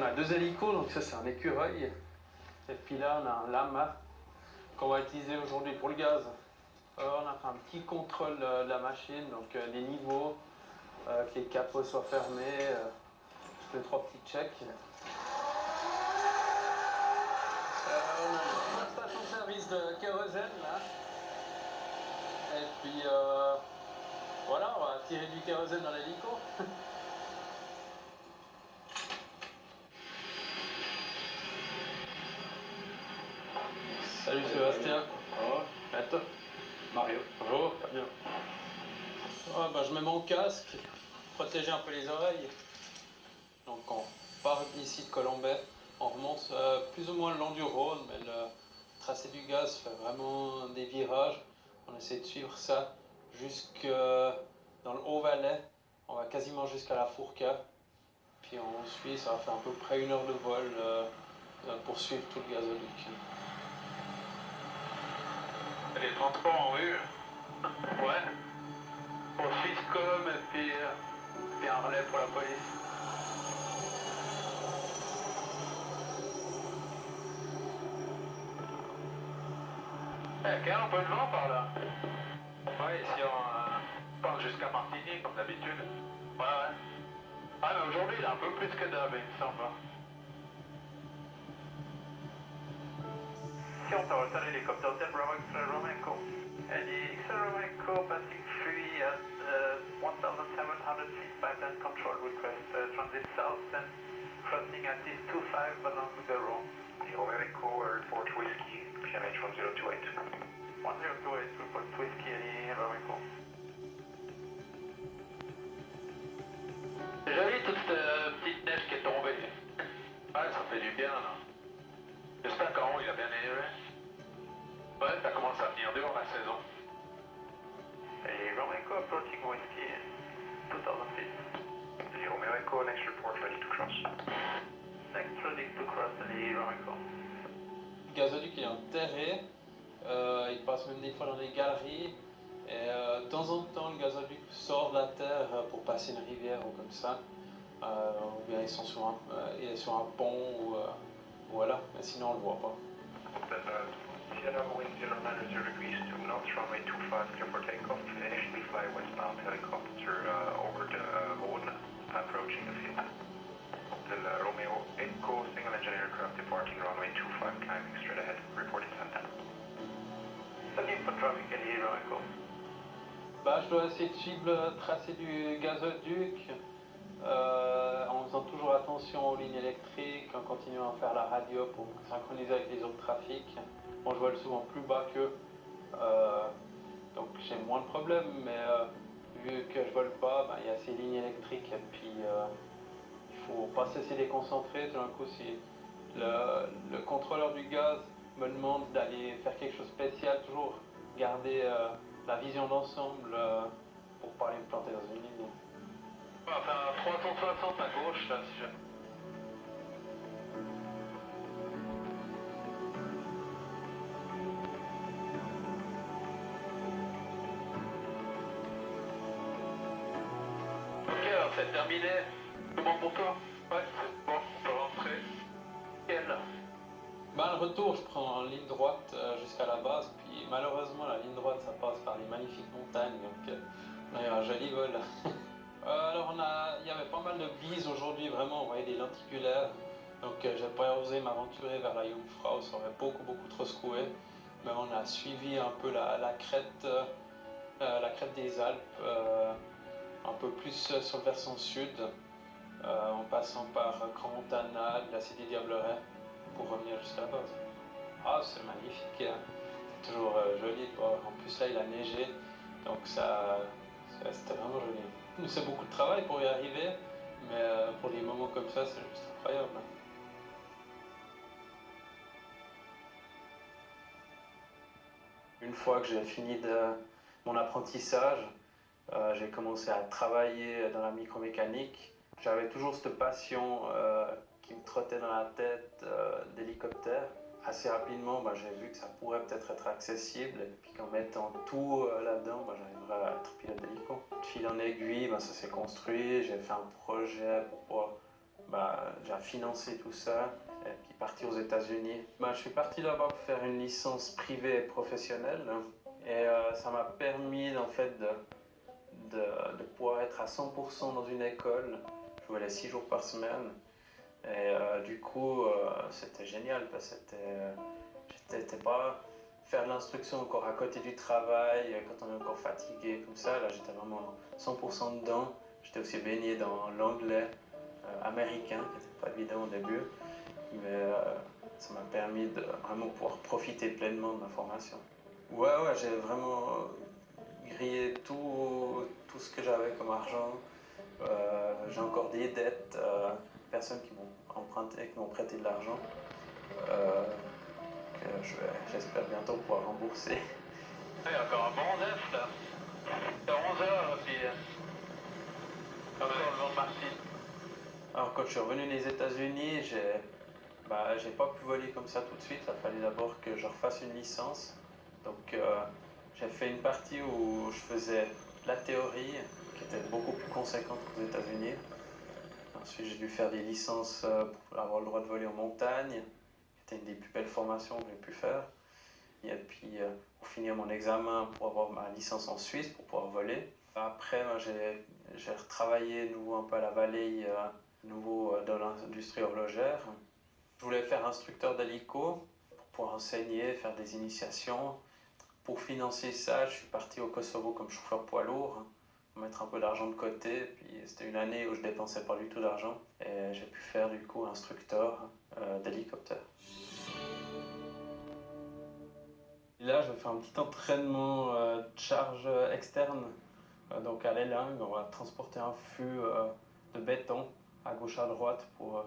a 2 hélicos, donc ça c'est un écureuil. Et puis là on a un lama qu'on va utiliser aujourd'hui pour le gaz. On a fait un petit contrôle de la machine, donc les niveaux, que les capots soient fermés, je fais 3 petits checks. On a une station-service de kérosène là. Et puis voilà, on va tirer du kérosène dans l'hélico. Salut Sébastien. Oh, À toi. Mario. Bonjour, pas bien. Je mets mon casque, protéger un peu les oreilles. Donc on part d'ici de Colombey, on remonte plus ou moins le long du Rhône, mais le tracé du gaz fait vraiment des virages. On essaie de suivre ça jusque dans le Haut-Valais. On va quasiment jusqu'à la Fourca. Puis on suit, ça va faire à peu près 1 heure de vol pour suivre tout le gazoduc. Les transports en rue, ouais, pour Swisscom et puis un relais pour la police. Il y a un peu de vent par là. Ouais, ici on part jusqu'à Martigny comme d'habitude. Ouais. Ah mais aujourd'hui il est un peu plus que d'hab, il me semble. Ici on t'a retenu l'hélicoptère de Bravo X-Ray Romanco. And the X-Ray Romanco passing free at 1,700 feet pipeline control request transit south and crossing at this 25 along the Rhone. The Romanco report whiskey, PMH 1028. 1028 report whiskey et Romanco. C'est joli toute cette petite neige qui est tombée. Ouais, ça fait du bien là. J'espère qu'en haut il a bien neigé. Ouais, ça commence à venir durant la saison. Et Romanco approaching whiskey 2000 feet. The Romanco next report ready to cross. Next ready to cross the Romanco. Le gazoduc il est enterré, il passe même des fois dans les galeries. Et de temps en temps, le gazoduc sort de la terre pour passer une rivière ou comme ça. Ou bien ils sont il est sur un pont ou voilà, mais sinon on le voit pas. Sierra Wind 090 degrees to North runway 25 clear for takeoff. Initially fly westbound helicopter over the Rhône, approaching the field. The Romeo Echo single engine aircraft departing runway 25 climbing straight ahead. Reporting center. Looking for traffic at Hero Echo. Je dois essayer de suivre le tracé du gazoduc en faisant toujours attention aux lignes électriques, en continuant à faire la radio pour synchroniser avec les autres trafics. Bon, je vole souvent plus bas qu'eux, donc j'ai moins de problèmes, mais vu que je vole pas, il y a ces lignes électriques et puis il faut pas cesser de les concentrer. Tout d'un coup, si le contrôleur du gaz me demande d'aller faire quelque chose de spécial, toujours garder la vision d'ensemble pour pas aller me planter dans une ligne. On va faire un 360 à gauche là si jamais. Ok, alors c'est terminé. C'est bon pour toi? Ouais, c'est bon, on peut rentrer. Quelle? Le retour, je prends en ligne droite jusqu'à la base, puis malheureusement la ligne droite ça passe par les magnifiques montagnes, donc on a eu un joli vol. Alors il y avait pas mal de bises aujourd'hui, vraiment on voyait des lenticulaires, donc j'ai pas osé m'aventurer vers la Jungfrau, ça aurait beaucoup trop secoué, mais on a suivi un peu la crête des Alpes, un peu plus sur le versant sud, en passant par Grand Montana, glacier des Diablerets, pour revenir jusqu'à la base. Ah, c'est magnifique, hein. C'est toujours joli de voir. En plus là il a neigé, donc c'était vraiment joli. C'est beaucoup de travail pour y arriver, mais pour des moments comme ça c'est juste incroyable. Une fois que j'ai fini mon apprentissage, j'ai commencé à travailler dans la micromécanique. J'avais toujours cette passion qui me trottait dans la tête d'hélicoptère. Assez rapidement, j'ai vu que ça pourrait peut-être être accessible et puis qu'en mettant tout là-dedans, j'arriverais à être pilote d'hélico. De fil en aiguille, ça s'est construit. J'ai fait un projet pour pouvoir j'ai financé tout ça et puis parti aux États-Unis. Je suis parti là-bas pour faire une licence privée et professionnelle et ça m'a permis en fait de pouvoir être à 100% dans une école. Je voulais 6 jours par semaine et du coup c'était génial parce que j'étais pas faire de l'instruction encore à côté du travail quand on est encore fatigué comme ça. Là j'étais vraiment 100% dedans. J'étais aussi baigné dans l'anglais américain qui n'était pas évident au début, mais ça m'a permis de vraiment pouvoir profiter pleinement de ma formation. Ouais, j'ai vraiment grillé tout ce que j'avais comme argent. J'ai encore des dettes, personnes qui m'ont emprunté, qui m'ont prêté de l'argent, que j'espère bientôt pouvoir rembourser. Il y a encore un bon neuf là. C'est 11 heures puis. Comme le vent de Martine. Alors quand je suis revenu des États-Unis, j'ai pas pu voler comme ça tout de suite. Il a fallu d'abord que je refasse une licence. Donc j'ai fait une partie où je faisais la théorie, qui était beaucoup plus conséquente qu'aux États-Unis. Ensuite j'ai dû faire des licences pour avoir le droit de voler en montagne. C'était une des plus belles formations que j'ai pu faire. Et puis pour finir mon examen pour avoir ma licence en Suisse pour pouvoir voler. Après j'ai retravaillé nouveau un peu à la Vallée, nouveau dans l'industrie horlogère. Je voulais faire instructeur d'hélico pour pouvoir enseigner, faire des initiations. Pour financer ça, je suis parti au Kosovo comme chauffeur poids lourd, pour mettre un peu d'argent de côté. Puis c'était une année où je dépensais pas du tout d'argent et j'ai pu faire du coup instructeur d'hélicoptère. Là, je fais un petit entraînement de charge externe. Donc à l'élingue, on va transporter un fût de béton à gauche à droite pour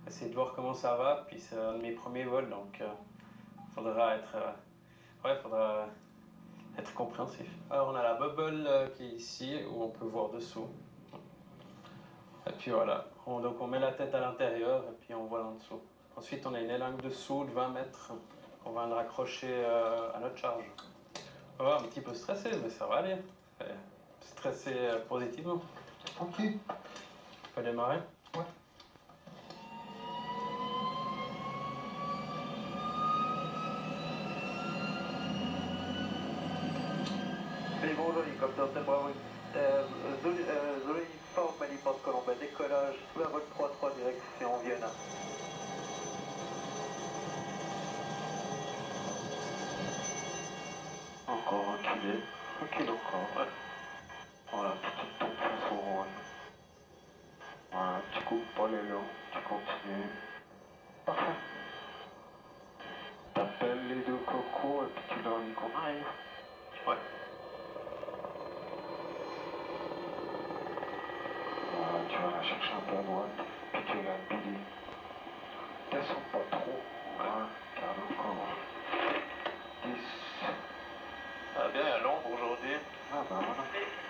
essayer de voir comment ça va. Puis c'est un de mes premiers vols, donc faudra être compréhensif. Alors on a la bubble qui est ici, où on peut voir dessous. Et puis voilà, donc on met la tête à l'intérieur et puis on voit en dessous. Ensuite on a une élingue dessous de 20 mètres qu'on va raccrocher à notre charge. On va un petit peu stressé, mais ça va aller. Stressé positivement. Ok. On peut démarrer? Ouais. Et bonjour hélicoptère, c'est Bravo. Zulu Uniforme, Manipante Colombais, décollage sous la vol 33 direction Vienne. Encore reculer. Recule encore. Ouais. Voilà, petite tombe face au rôle. Voilà, tu coupes pas les longs, tu continues. Parfait. T'appelles les deux cocos et puis tu leur dis qu'on arrive. Ouais. Voilà, tu vas la chercher un peu à droite, puis tu vas la piler. Descends pas trop. Voilà, garde encore. 10. Ah bien, il y a l'ombre aujourd'hui. Ah bah voilà.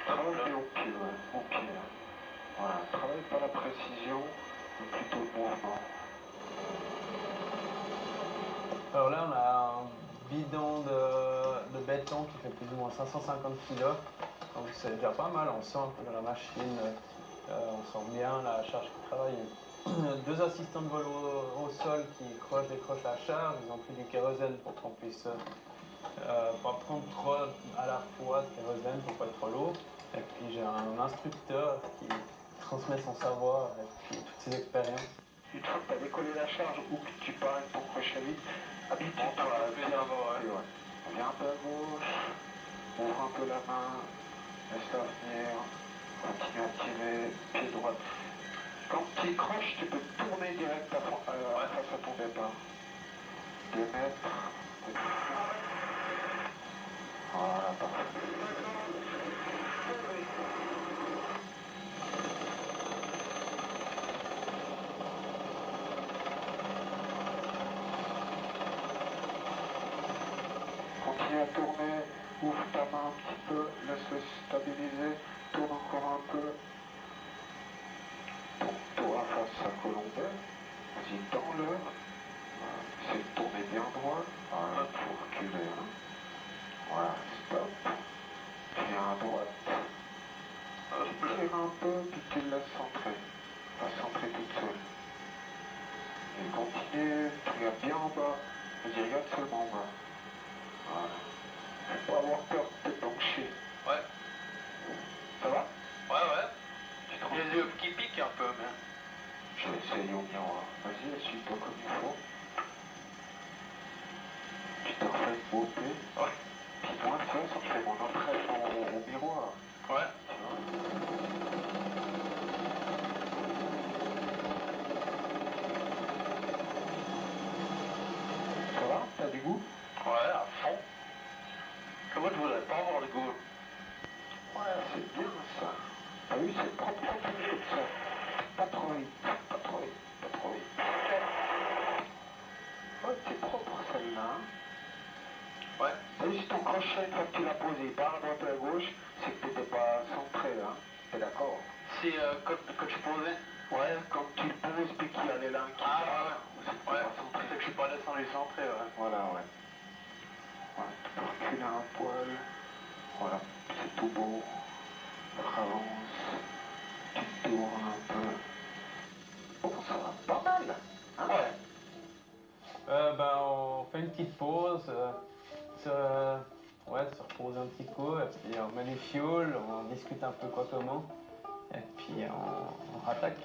Travaille au pied, ouais, au pied. Là. Voilà, travaille pas la précision, mais plutôt le mouvement. Alors là, on a un bidon de béton qui fait plus ou moins 550 kg. Donc c'est déjà pas mal, on sent un peu dans la machine, on sent bien la charge qui travaille. Deux assistants de vol au sol qui décrochent la charge, ils ont pris du kérosène pour qu'on puisse pas prendre trop à la fois de kérosène pour pas être trop lourd. Et puis j'ai un instructeur qui transmet son savoir et puis toutes ses expériences. Une fois que tu as décollé la charge ou que tu parles pour crocher vite, habitue-toi à bien voir. Viens un peu à gauche, ouvre un peu la main, laisse-la venir, continue à tirer, pied droit. Quand tu croches, tu peux tourner direct face à ton départ. 2 mètres. Voilà, parfait. Continue à tourner, ouvre ta main un petit peu, laisse-le stabiliser, tourne encore un peu. Tourne-toi face à Colombais, vas-y tends-le, essaie de tourner bien droit, voilà, faut reculer. Hein. Voilà, stop, tu viens à droite, tu tires un peu, puis tu le laisses centrer, va centrer toute seule. seulement, voilà. Faut pas avoir peur de te pencher. Ouais. Ça va? Ouais. Il y a les yeux qui piquent un peu, mais... Je vais essayer au miroir. Vas-y, essuie-toi comme il faut. Tu te refais une beauté. Ouais. Puis moi, ça me fait mon entraînement au miroir. Ouais. Tu vois? Ça va? T'as du goût? Ouais, à fond. Comment je voudrais pas avoir le goût? Ouais, c'est bien ça. T'as vu, c'est propre comme ça. Pas trop vite, pas trop vite, pas trop vite. Ouais, c'est propre celle-là. Ouais. T'as vu, si ton crochet, une fois que tu l'as posé par à droite ou à gauche, c'est que t'étais pas centré, hein. T'es d'accord? Si, quand je posais. Ouais, quand tu le poses puis qu'il y a les lins qui partent, c'est que t'es Ouais, pas centré. c'est que je suis pas descendu centré, ouais. Voilà, ouais. Ouais, tu peux reculer un poil. Voilà, c'est tout beau. Avance. Tu tournes un peu. Bon, ça va pas mal. Hein? Ouais. On fait une petite pause, se reposer un petit coup, et puis on met les fioles, on discute un peu quoi comment, et puis on rattaque.